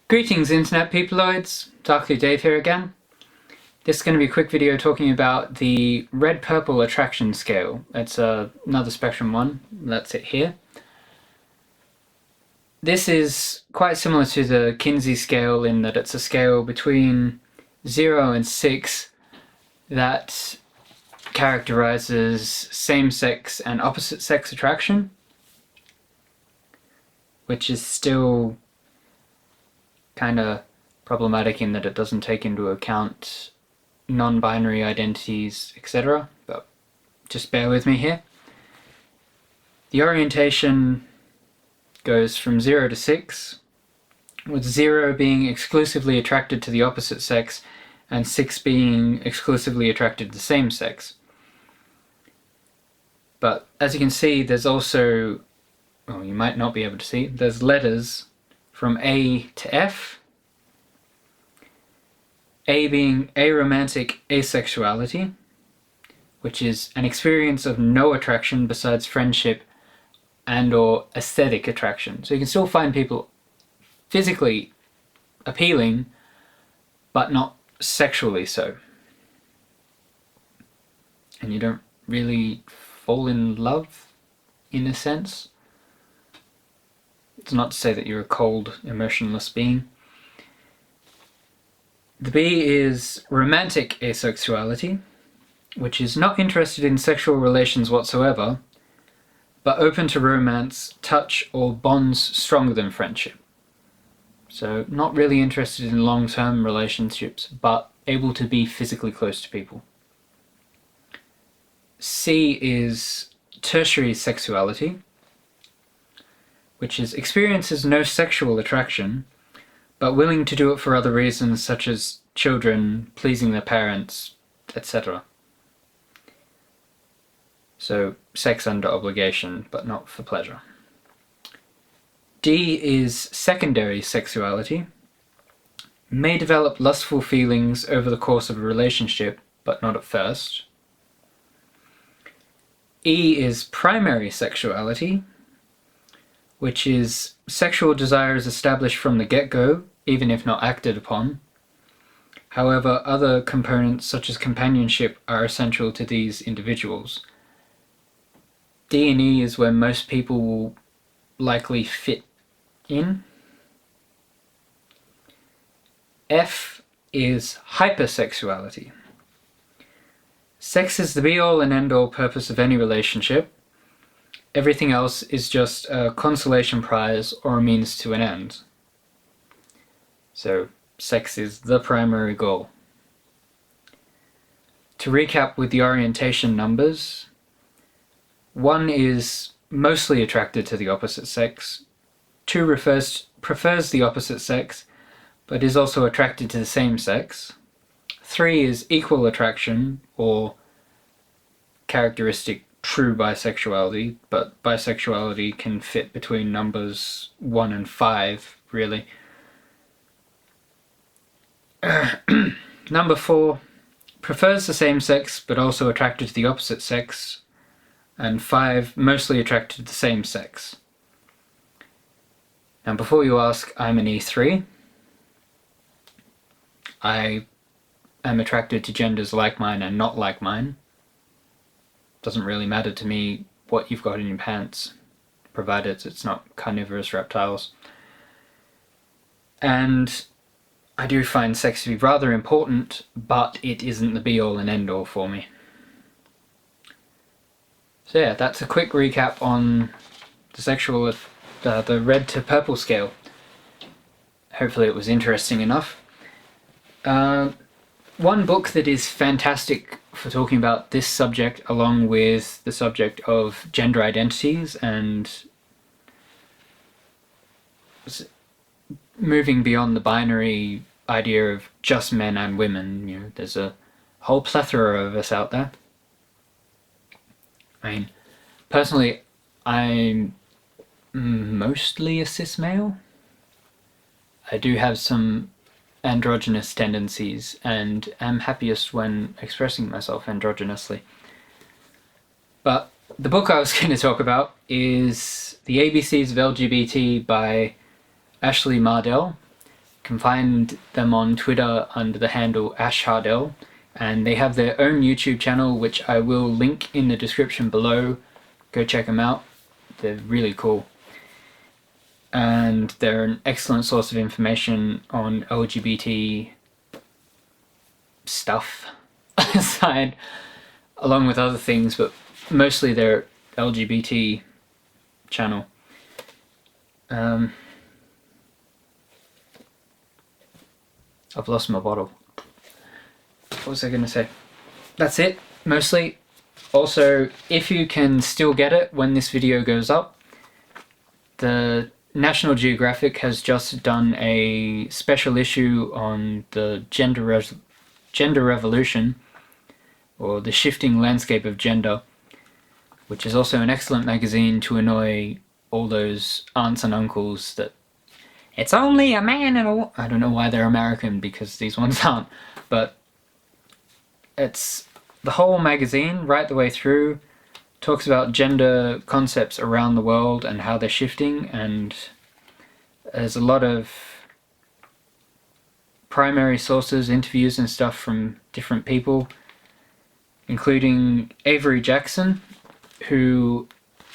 Greetings internet peopleoids, Darkly Dave here again. This is going to be a quick video talking about the red-purple attraction scale. It's another spectrum one, that's it here. This is quite similar to the Kinsey scale in that it's a scale between 0 and 6 that characterizes same-sex and opposite-sex attraction, which is still kind of problematic in that it doesn't take into account non-binary identities, etc. But just bear with me here. The orientation goes from 0 to 6, with 0 being exclusively attracted to the opposite sex and 6 being exclusively attracted to the same sex. But as you can see, there's also, well, you might not be able to see, there's letters from A to F, A being aromantic asexuality, which is an experience of no attraction besides friendship and or aesthetic attraction. So you can still find people physically appealing, but not sexually so. And you don't really fall in love, in a sense. It's not to say that you're a cold, emotionless being. The B is romantic asexuality, which is not interested in sexual relations whatsoever, but open to romance, touch, or bonds stronger than friendship. So not really interested in long-term relationships, but able to be physically close to people. C is tertiary sexuality, which is experiences no sexual attraction, but willing to do it for other reasons such as children, pleasing their parents, etc. So sex under obligation, but not for pleasure. D is secondary sexuality, may develop lustful feelings over the course of a relationship, but not at first. E is primary sexuality, which is sexual desires established from the get-go, even if not acted upon. However, other components such as companionship are essential to these individuals. D and E is where most people will likely fit in. F is hypersexuality. Sex is the be-all and end-all purpose of any relationship. Everything else is just a consolation prize or a means to an end. So, sex is the primary goal. To recap with the orientation numbers, 1 is mostly attracted to the opposite sex, 2 prefers the opposite sex, but is also attracted to the same sex, 3 is equal attraction, or characteristic true bisexuality, but bisexuality can fit between numbers 1 and 5, really. Number 4 prefers the same sex, but also attracted to the opposite sex, and 5 mostly attracted to the same sex. Now before you ask, I'm an E3. I am attracted to genders like mine and not like mine. Doesn't really matter to me what you've got in your pants, provided it's not carnivorous reptiles. And I do find sex to be rather important, but it isn't the be-all and end-all for me. So yeah, that's a quick recap on the red to purple scale. Hopefully it was interesting enough. One book that is fantastic for talking about this subject, along with the subject of gender identities and moving beyond the binary idea of just men and women. You know, there's a whole plethora of us out there. I mean, personally, I'm mostly a cis male. I do have some androgynous tendencies and am happiest when expressing myself androgynously. But the book I was going to talk about is The ABCs of LGBT by Ash Hardell, can find them on Twitter under the handle Ash Hardell, and they have their own YouTube channel, which I will link in the description below. Go check them out. They're really cool. And they're an excellent source of information on LGBT stuff aside, along with other things, but mostly their LGBT channel. I've lost my bottle. What was I going to say? That's it, mostly. Also, if you can still get it when this video goes up, the National Geographic has just done a special issue on the gender revolution, or the shifting landscape of gender, which is also an excellent magazine to annoy all those aunts and uncles that it's only a man and a I don't know why they're American, because these ones aren't, but it's the whole magazine right the way through talks about gender concepts around the world and how they're shifting, and there's a lot of primary sources, interviews and stuff from different people, including Avery Jackson, who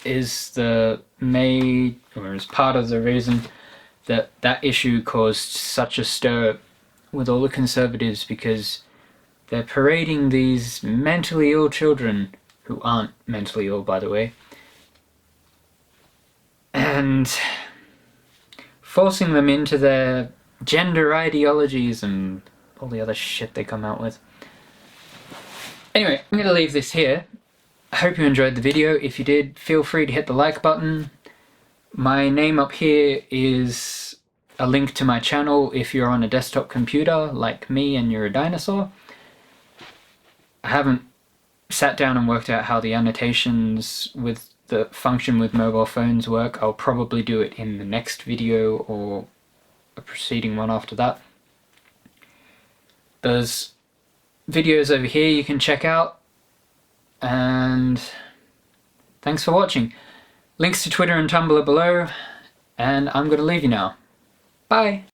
is is part of the reason that that issue caused such a stir with all the conservatives, because they're parading these mentally ill children, who aren't mentally ill, by the way, and forcing them into their gender ideologies and all the other shit they come out with. Anyway, I'm going to leave this here. I hope you enjoyed the video. If you did, feel free to hit the like button. My name up here is a link to my channel if you're on a desktop computer like me and you're a dinosaur. I haven't sat down and worked out how the annotations with the function with mobile phones work. I'll probably do it in the next video or a preceding one after that. There's videos over here you can check out, and thanks for watching. Links to Twitter and Tumblr below, and I'm going to leave you now. Bye!